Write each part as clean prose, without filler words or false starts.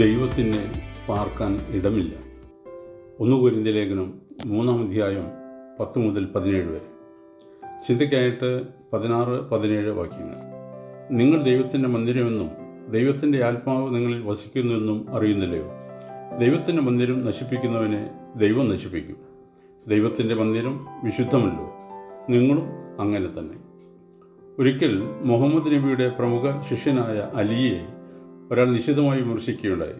ദൈവത്തിന് പാർക്കാൻ ഇടമില്ല. 1 കൊരിന്ത്യർ ലേഖനം 3-ാം അധ്യായം 10 മുതൽ 17 വരെ. ചിന്തയ്ക്കായിട്ട് 16-17 വാക്യങ്ങൾ. നിങ്ങൾ ദൈവത്തിൻ്റെ മന്ദിരമെന്നും ദൈവത്തിൻ്റെ ആത്മാവ് നിങ്ങളിൽ വസിക്കുന്നുവെന്നും അറിയുന്നില്ലയോ? ദൈവത്തിൻ്റെ മന്ദിരം നശിപ്പിക്കുന്നവനെ ദൈവം നശിപ്പിക്കും. ദൈവത്തിൻ്റെ മന്ദിരം വിശുദ്ധമല്ലോ, നിങ്ങളും അങ്ങനെ തന്നെ. ഒരിക്കൽ മുഹമ്മദ് നബിയുടെ പ്രമുഖ ശിഷ്യനായ അലിയെ ഒരാൾ നിശിതമായി വിമർശിക്കുകയുണ്ടായി.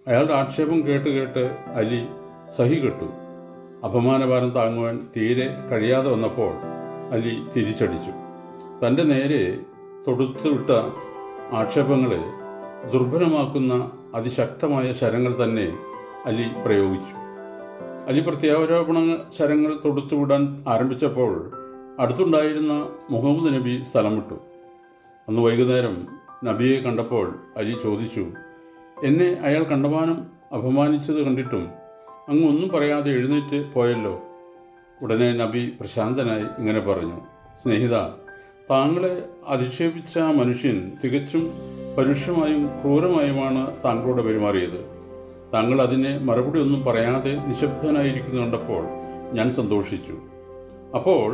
അയാളുടെ ആക്ഷേപം കേട്ട് അലി സഹികെട്ടു. അപമാനഭാരം താങ്ങുവാൻ തീരെ കഴിയാതെ വന്നപ്പോൾ അലി തിരിച്ചടിച്ചു. തൻ്റെ നേരെ തൊടുത്തുവിട്ട ആക്ഷേപങ്ങളെ ദുർബലമാക്കുന്ന അതിശക്തമായ ശരങ്ങൾ തന്നെ അലി പ്രയോഗിച്ചു. അലി പ്രത്യാരോപണ ശരങ്ങൾ തൊടുത്തുവിടാൻ ആരംഭിച്ചപ്പോൾ അടുത്തുണ്ടായിരുന്ന മുഹമ്മദ് നബി സ്ഥലം വിട്ടു. അന്ന് വൈകുന്നേരം നബിയെ കണ്ടപ്പോൾ അലി ചോദിച്ചു, എന്നെ അയാൾ കണ്ടമാനം അപമാനിച്ചത് കണ്ടിട്ടും അങ്ങ് ഒന്നും പറയാതെ എഴുന്നേറ്റ് പോയല്ലോ. ഉടനെ നബി പ്രശാന്തനായി ഇങ്ങനെ പറഞ്ഞു, സ്നേഹിത, താങ്കളെ അധിക്ഷേപിച്ച മനുഷ്യൻ തികച്ചും പരുഷമായും ക്രൂരമായുമാണ് താങ്കളോട് പെരുമാറിയത്. താങ്കൾ അതിനെ മറുപടി ഒന്നും പറയാതെ നിശബ്ദനായിരിക്കുന്നു കണ്ടപ്പോൾ ഞാൻ സന്തോഷിച്ചു. അപ്പോൾ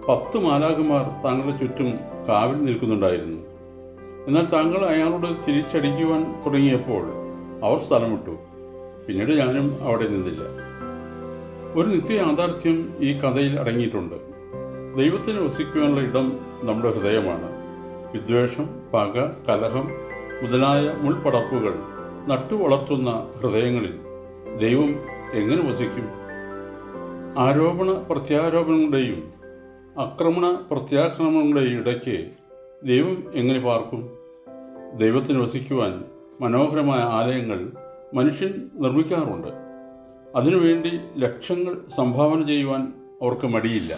10 മാലാഖമാർ താങ്കളുടെ ചുറ്റും കാവൽ നിൽക്കുന്നുണ്ടായിരുന്നു. എന്നാൽ താങ്കൾ അയാളോട് തിരിച്ചടിക്കുവാൻ തുടങ്ങിയപ്പോൾ അവർ സ്ഥലം വിട്ടു. പിന്നീട് ഞാനും അവിടെ നിന്നില്ല. ഒരു നിത്യ യാഥാർത്ഥ്യം ഈ കഥയിൽ അടങ്ങിയിട്ടുണ്ട്. ദൈവത്തിന് വസിക്കുവാനുള്ള ഇടം നമ്മുടെ ഹൃദയമാണ്. വിദ്വേഷം, പക, കലഹം മുതലായ മുൾപടർപ്പുകൾ നട്ടുവളർത്തുന്ന ഹൃദയങ്ങളിൽ ദൈവം എങ്ങനെ വസിക്കും? ആരോപണ പ്രത്യാരോപണങ്ങളുടെയും ആക്രമണ പ്രത്യാക്രമണങ്ങളുടെയും ഇടയ്ക്ക് ദൈവം എങ്ങനെ പാർക്കും? ദൈവത്തിന് വസിക്കുവാൻ മനോഹരമായ ആലയങ്ങൾ മനുഷ്യൻ നിർമ്മിക്കാറുണ്ട്. അതിനുവേണ്ടി ലക്ഷങ്ങൾ സംഭാവന ചെയ്യുവാൻ അവർക്ക് മടിയില്ല.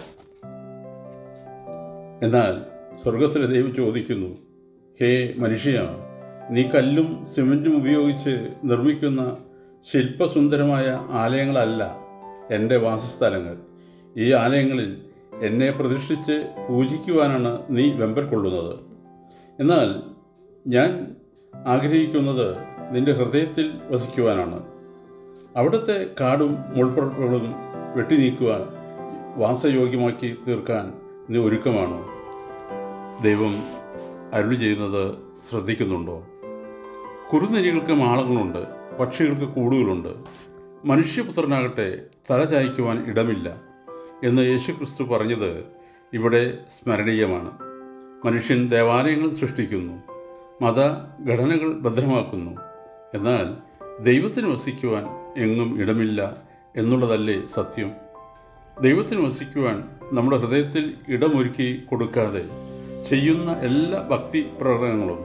എന്നാൽ സ്വർഗത്തിലെ ദൈവം ചോദിക്കുന്നു, ഹേ മനുഷ്യ, നീ കല്ലും സിമൻറ്റും ഉപയോഗിച്ച് നിർമ്മിക്കുന്ന ശില്പസുന്ദരമായ ആലയങ്ങളല്ല എൻ്റെ വാസസ്ഥലങ്ങൾ. ഈ ആലയങ്ങളിൽ എന്നെ പ്രതിഷ്ഠിച്ച് പൂജിക്കുവാനാണ് നീ വെമ്പൽ കൊള്ളുന്നത്. എന്നാൽ ഞാൻ ആഗ്രഹിക്കുന്നത് നിൻ്റെ ഹൃദയത്തിൽ വസിക്കുവാനാണ്. അവിടുത്തെ കാടും മുൾപ്പടർപ്പുകളും വെട്ടി നീക്കുവാൻ, വാസയോഗ്യമാക്കി തീർക്കാൻ നീ ഒരുക്കമാണോ? ദൈവം അരുളി ചെയ്യുന്നത് ശ്രദ്ധിക്കുന്നുണ്ടോ? കുറുനരികൾക്ക് മാളങ്ങളുണ്ട്, പക്ഷികൾക്ക് കൂടുകളുണ്ട്, മനുഷ്യപുത്രനാകട്ടെ തല ചായ്ക്കുവാൻ ഇടമില്ല എന്ന് യേശുക്രിസ്തു പറഞ്ഞത് ഇവിടെ സ്മരണീയമാണ്. മനുഷ്യൻ ദേവാലയങ്ങൾ സൃഷ്ടിക്കുന്നു, മതഘടനകൾ ഭദ്രമാക്കുന്നു. എന്നാൽ ദൈവത്തിന് വസിക്കുവാൻ എങ്ങും ഇടമില്ല എന്നുള്ളതല്ലേ സത്യം? ദൈവത്തിന് വസിക്കുവാൻ നമ്മുടെ ഹൃദയത്തിൽ ഇടമൊരുക്കി കൊടുക്കാതെ ചെയ്യുന്ന എല്ലാ ഭക്തി പ്രകടനങ്ങളും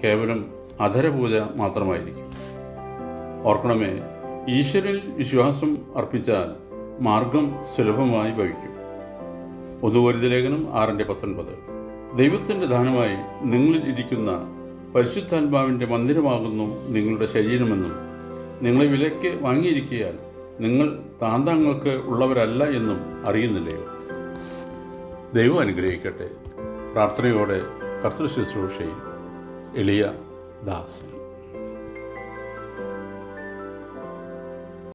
കേവലം അധരപൂജ മാത്രമായിരിക്കും. ഓർക്കണമേ, ഈശ്വരനിൽ വിശ്വാസം അർപ്പിച്ചാൽ മാർഗം സുലഭമായി ഭവിക്കും. 1 കൊരിന്ത്യർ ലേഖനം 6-19. ദൈവത്തിൻ്റെ ദാനമായി നിങ്ങളിൽ ഇരിക്കുന്ന പരിശുദ്ധാത്മാവിൻ്റെ മന്ദിരമാകുന്നു നിങ്ങളുടെ ശരീരമെന്നും നിങ്ങളെ വിലയ്ക്ക് വാങ്ങിയിരിക്കിയാൽ നിങ്ങൾ താന്താങ്ങൾക്ക് ഉള്ളവരല്ല എന്നും അറിയുന്നില്ലയോ? ദൈവം അനുഗ്രഹിക്കട്ടെ. പ്രാർത്ഥനയോടെ കർത്തൃ ശുശ്രൂഷയിൽ എളിയ ദാസൻ.